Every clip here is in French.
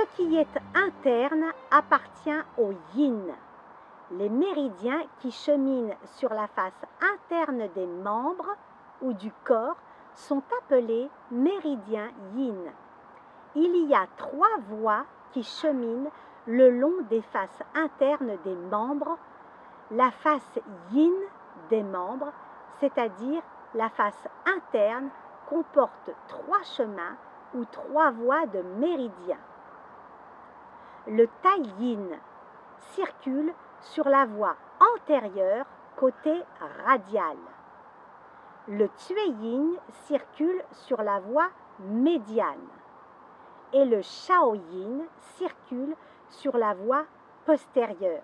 Ce qui est interne appartient au yin. Les méridiens qui cheminent sur la face interne des membres ou du corps sont appelés méridiens yin. Il y a 3 voies qui cheminent le long des faces internes des membres. La face yin des membres, c'est-à-dire la face interne, comporte 3 chemins ou 3 voies de méridiens. Le tai yin circule sur la voie antérieure côté radial. Le tue yin circule sur la voie médiane. Et le shao yin circule sur la voie postérieure.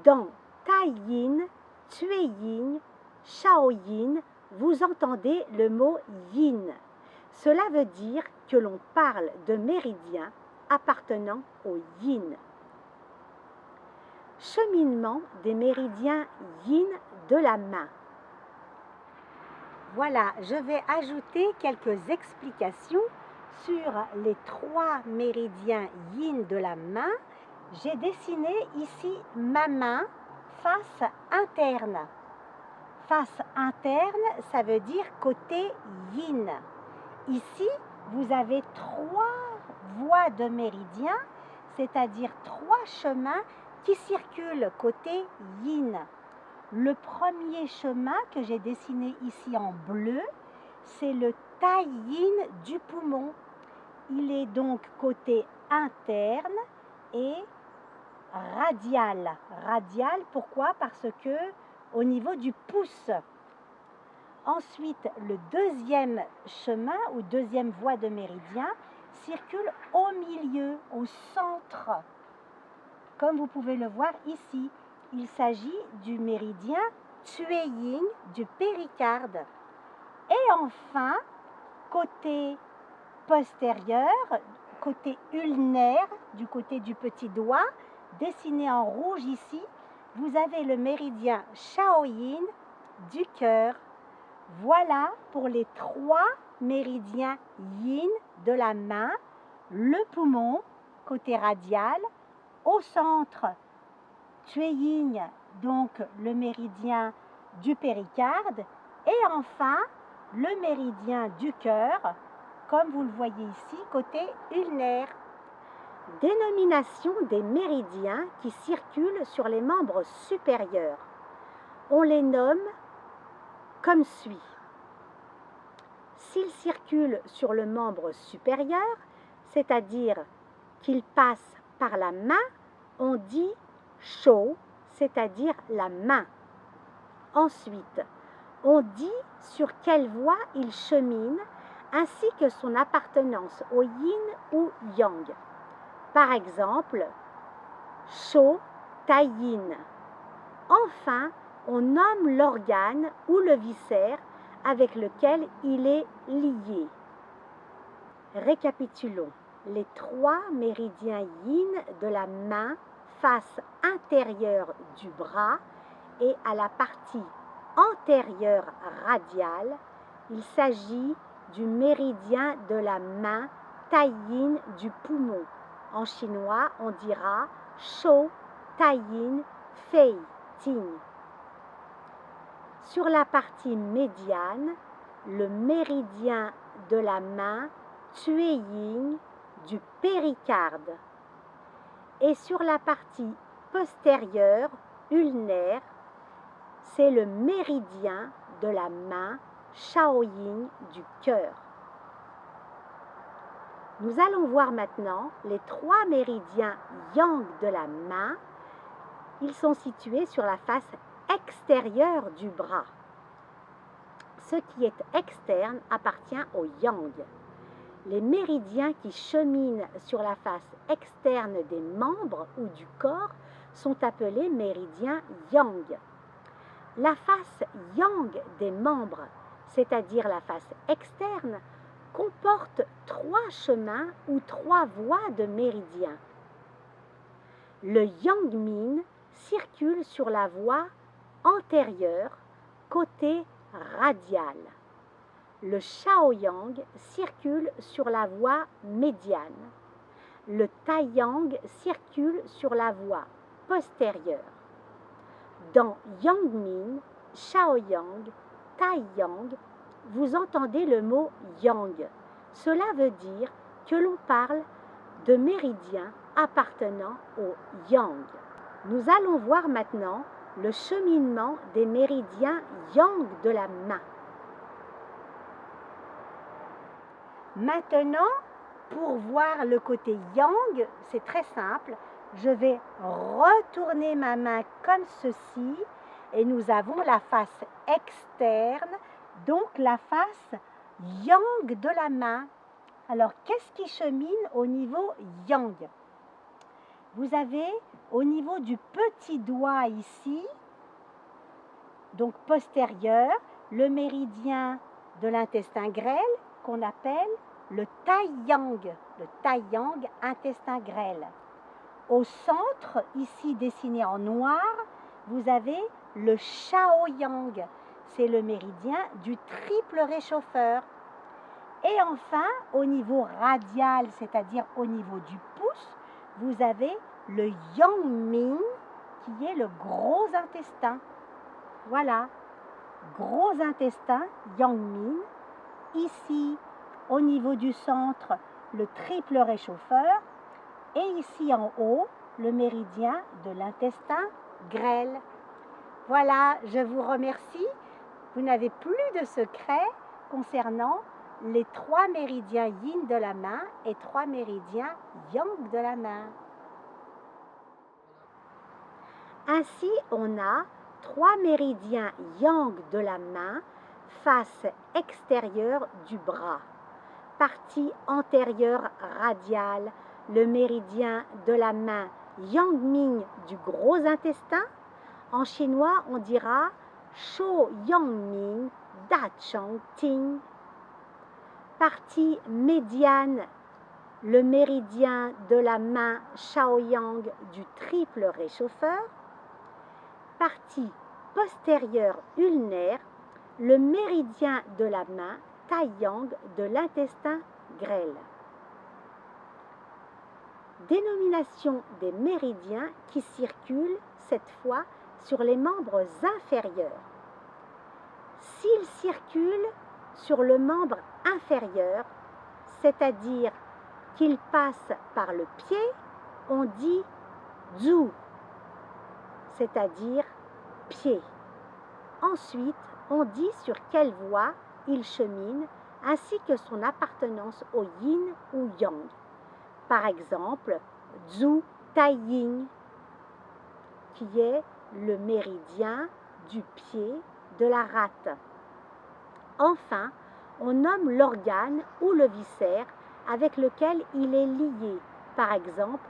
Dans tai yin, tue yin, shao yin, vous entendez le mot yin. Cela veut dire que l'on parle de méridiens appartenant au yin. Cheminement des méridiens yin de la main. Voilà, je vais ajouter quelques explications sur les 3 méridiens yin de la main. J'ai dessiné ici ma main face interne. Face interne, ça veut dire côté yin. Ici, vous avez 3 voies de méridiens, c'est-à-dire 3 chemins qui circulent côté yin. Le premier chemin que j'ai dessiné ici en bleu, c'est le tai yin du poumon. Il est donc côté interne et radial. Radial, pourquoi? Parce que au niveau du pouce. Ensuite, le deuxième chemin ou deuxième voie de méridien circule au milieu, au centre. Comme vous pouvez le voir ici, il s'agit du méridien tue yin du péricarde. Et enfin, côté postérieur, côté ulnaire, du côté du petit doigt, dessiné en rouge ici, vous avez le méridien shao yin du cœur. Voilà pour les 3 méridiens yin de la main, le poumon, côté radial, au centre, tue yin, donc le méridien du péricarde, et enfin le méridien du cœur, comme vous le voyez ici, côté ulnaire. Dénomination des méridiens qui circulent sur les membres supérieurs. On les nomme comme suit. S'ils circulent sur le membre supérieur, c'est-à-dire qu'ils passent par la main, on dit shou, c'est-à-dire la main. Ensuite, on dit sur quelle voie il chemine, ainsi que son appartenance au yin ou yang. Par exemple, shou tai yin. Enfin, on nomme l'organe ou le viscère avec lequel il est lié. Récapitulons. Les 3 méridiens yin de la main, face intérieure du bras et à la partie antérieure radiale, il s'agit du méridien de la main tai yin du poumon. En chinois, on dira shou tai yin fei ting. Sur la partie médiane, le méridien de la main tue yin du péricarde. Et sur la partie postérieure, ulnaire, c'est le méridien de la main shao yin du cœur. Nous allons voir maintenant les 3 méridiens yang de la main. Ils sont situés sur la face extérieure du bras. Ce qui est externe appartient au yang. Les méridiens qui cheminent sur la face externe des membres ou du corps sont appelés méridiens yang. La face yang des membres, c'est-à-dire la face externe, comporte 3 chemins ou 3 voies de méridiens. Le yang min circule sur la voie antérieure, côté radial. Le shao yang circule sur la voie médiane. le taiyang circule sur la voie postérieure. Dans Yangming, Shaoyang, Taiyang, vous entendez le mot yang. Cela veut dire que l'on parle de méridiens appartenant au yang. Nous allons voir maintenant le cheminement des méridiens yang de la main. Maintenant, pour voir le côté yang, c'est très simple. Je vais retourner ma main comme ceci et nous avons la face externe, donc la face yang de la main. Alors, qu'est-ce qui chemine au niveau yang? Vous avez au niveau du petit doigt ici, donc postérieur, le méridien de l'intestin grêle qu'on appelle le taiyang intestin grêle. Au centre, ici dessiné en noir, vous avez le Shaoyang, c'est le méridien du triple réchauffeur. Et enfin, au niveau radial, c'est-à-dire au niveau du pouce, vous avez le Yangming, qui est le gros intestin. Voilà, gros intestin, Yangming. Ici, au niveau du centre, le triple réchauffeur. Et ici en haut, le méridien de l'intestin grêle. Voilà, je vous remercie. Vous n'avez plus de secret concernant les 3 méridiens yin de la main et 3 méridiens yang de la main. Ainsi, on a 3 méridiens yang de la main, face extérieure du bras. Partie antérieure radiale, le méridien de la main Yangming du gros intestin. En chinois, on dira Shou Yangming Da Chang Ting. Partie médiane, le méridien de la main Shaoyang du triple réchauffeur. Partie postérieure ulnaire, le méridien de la main Taiyang de l'intestin grêle. Dénomination des méridiens qui circulent cette fois sur les membres inférieurs. S'ils circulent sur le membre inférieur, c'est-à-dire qu'ils passent par le pied, on dit zhu, c'est-à-dire pied. Ensuite, on dit sur quelle voie il chemine, ainsi que son appartenance au yin ou yang. Par exemple, Zhu Taiying, qui est le méridien du pied de la rate. Enfin, on nomme l'organe ou le viscère avec lequel il est lié. Par exemple,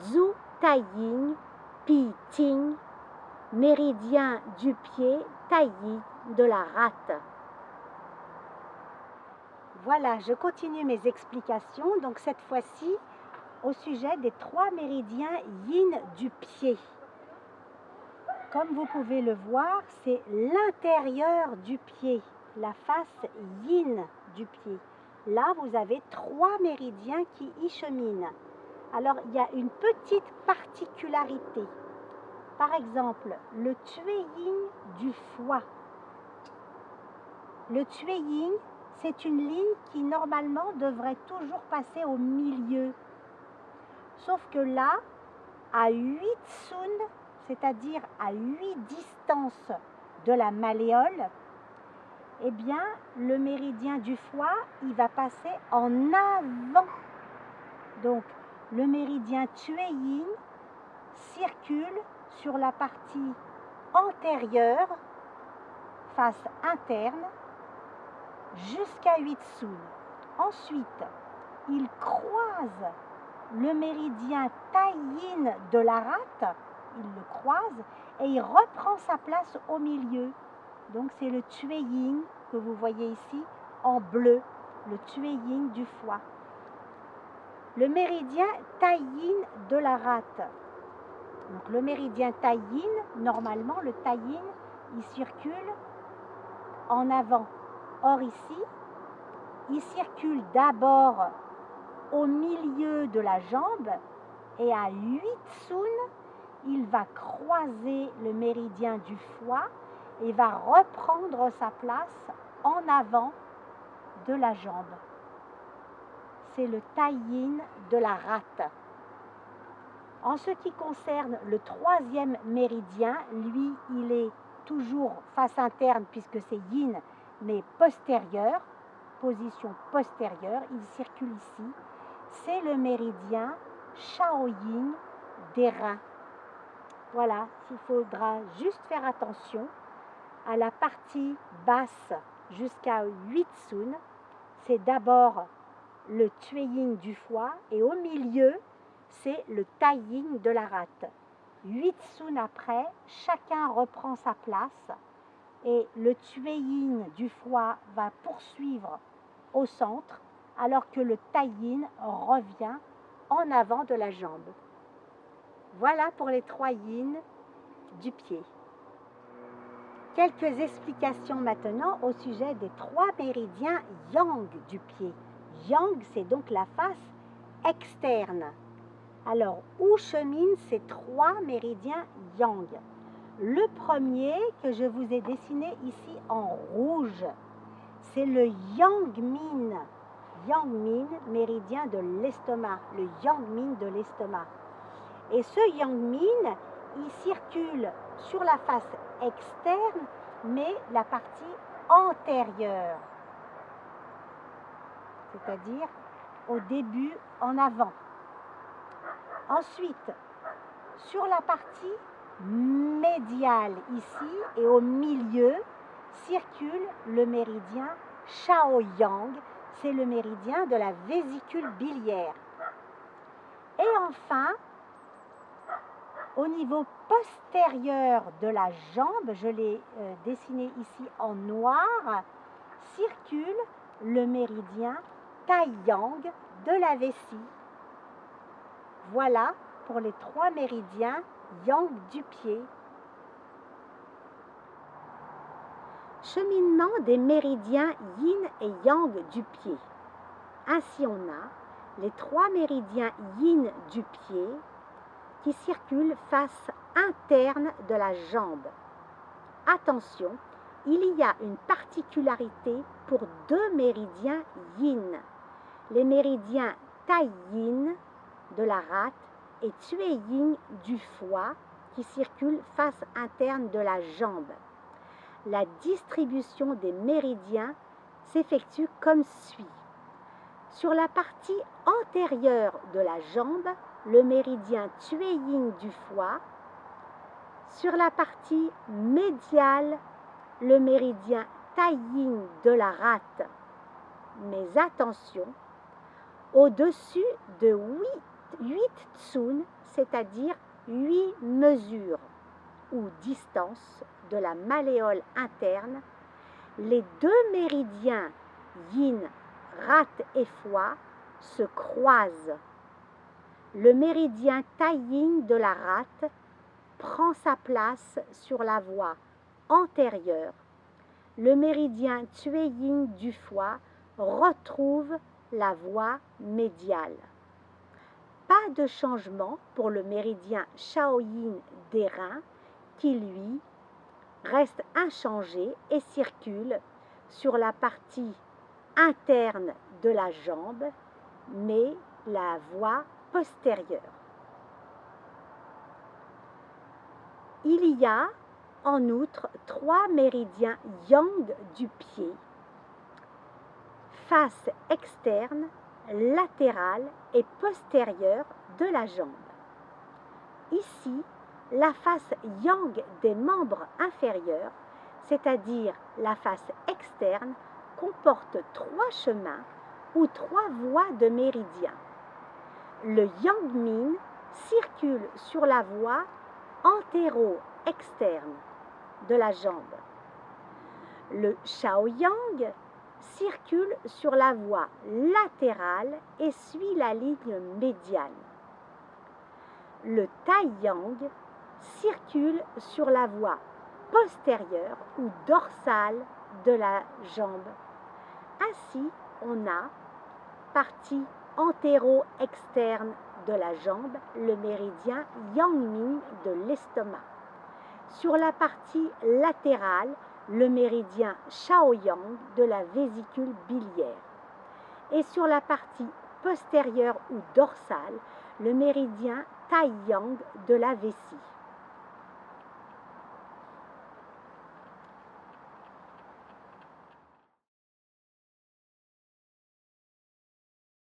Zhu Taiying Pi Ting, méridien du pied taillis de la rate. Voilà, je continue mes explications, donc cette fois-ci au sujet des 3 méridiens yin du pied. Comme vous pouvez le voir, c'est l'intérieur du pied, la face yin du pied. Là, vous avez 3 méridiens qui y cheminent. Alors, il y a une petite particularité. Par exemple, le tueyin du foie. Le tueyin, c'est une ligne qui normalement devrait toujours passer au milieu. Sauf que là, à 8 sun, c'est-à-dire à 8 distances de la malléole, eh bien, le méridien du foie, il va passer en avant. Donc, le méridien tueyin circule sur la partie antérieure, face interne, jusqu'à 8 sun. Ensuite, il croise le méridien taïyin de la rate, il le croise et il reprend sa place au milieu. Donc c'est le tueyin que vous voyez ici en bleu, le tueyin du foie. Le méridien taïyin de la rate. Donc le méridien taïyin, normalement le taïyin, il circule en avant. Or ici, il circule d'abord au milieu de la jambe et à 8 Tsun, il va croiser le méridien du foie et va reprendre sa place en avant de la jambe. C'est le Tai Yin de la rate. En ce qui concerne le troisième méridien, lui, il est toujours face interne puisque c'est Yin, mais postérieur, position postérieure, il circule ici. C'est le méridien Shaoyin des reins. Voilà, il faudra juste faire attention à la partie basse jusqu'à 8 Tsun. C'est d'abord le Tueyin du foie et au milieu, c'est le Tai Yin de la rate. 8 Tsun après, chacun reprend sa place et le Tueyin du foie va poursuivre au centre alors que le Tai Yin revient en avant de la jambe. Voilà pour les 3 Yin du pied. Quelques explications maintenant au sujet des 3 méridiens Yang du pied. Yang, c'est donc la face externe. Alors, où cheminent ces 3 méridiens Yang? Le premier que je vous ai dessiné ici en rouge, c'est le Yang Min. Yang Min, méridien de l'estomac, le Yang Min de l'estomac. Et ce Yang Min, il circule sur la face externe, mais la partie antérieure, c'est-à-dire au début en avant. Ensuite, sur la partie médiale ici et au milieu, circule le méridien Shaoyang, c'est le méridien de la vésicule biliaire. Et enfin, au niveau postérieur de la jambe, je l'ai dessiné ici en noir, circule le méridien Taiyang de la vessie. Voilà pour les 3 méridiens Yang du pied. Cheminement des méridiens Yin et Yang du pied. Ainsi on a les 3 méridiens Yin du pied qui circulent face interne de la jambe. Attention, il y a une particularité pour 2 méridiens Yin. Les méridiens Tai Yin de la rate et Tue Yin du foie qui circulent face interne de la jambe. La distribution des méridiens s'effectue comme suit. Sur la partie antérieure de la jambe, le méridien Tue Yin du foie. Sur la partie médiale, le méridien Tai Yin de la rate. Mais attention, au-dessus de 8 Tsun, c'est-à-dire 8 mesures ou distances de la malléole interne, les 2 méridiens Yin, rate et foie se croisent. Le méridien Tai Yin de la rate prend sa place sur la voie antérieure. Le méridien Tue Yin du foie retrouve la voie médiale. Pas de changement pour le méridien Shaoyin des reins qui, lui, reste inchangé et circule sur la partie interne de la jambe, mais la voie postérieure. Il y a en outre 3 méridiens Yang du pied, face externe, latérale et postérieure de la jambe. Ici, la face Yang des membres inférieurs, c'est-à-dire la face externe, comporte 3 chemins ou 3 voies de méridiens. Le Yang Min circule sur la voie antéro-externe de la jambe. Le Shaoyang circule sur la voie latérale et suit la ligne médiane. Le Taiyang circule sur la voie postérieure ou dorsale de la jambe. Ainsi, on a partie antéro-externe de la jambe, le méridien Yang-Ming de l'estomac. Sur la partie latérale, le méridien Shaoyang de la vésicule biliaire. Et sur la partie postérieure ou dorsale, le méridien Taiyang de la vessie.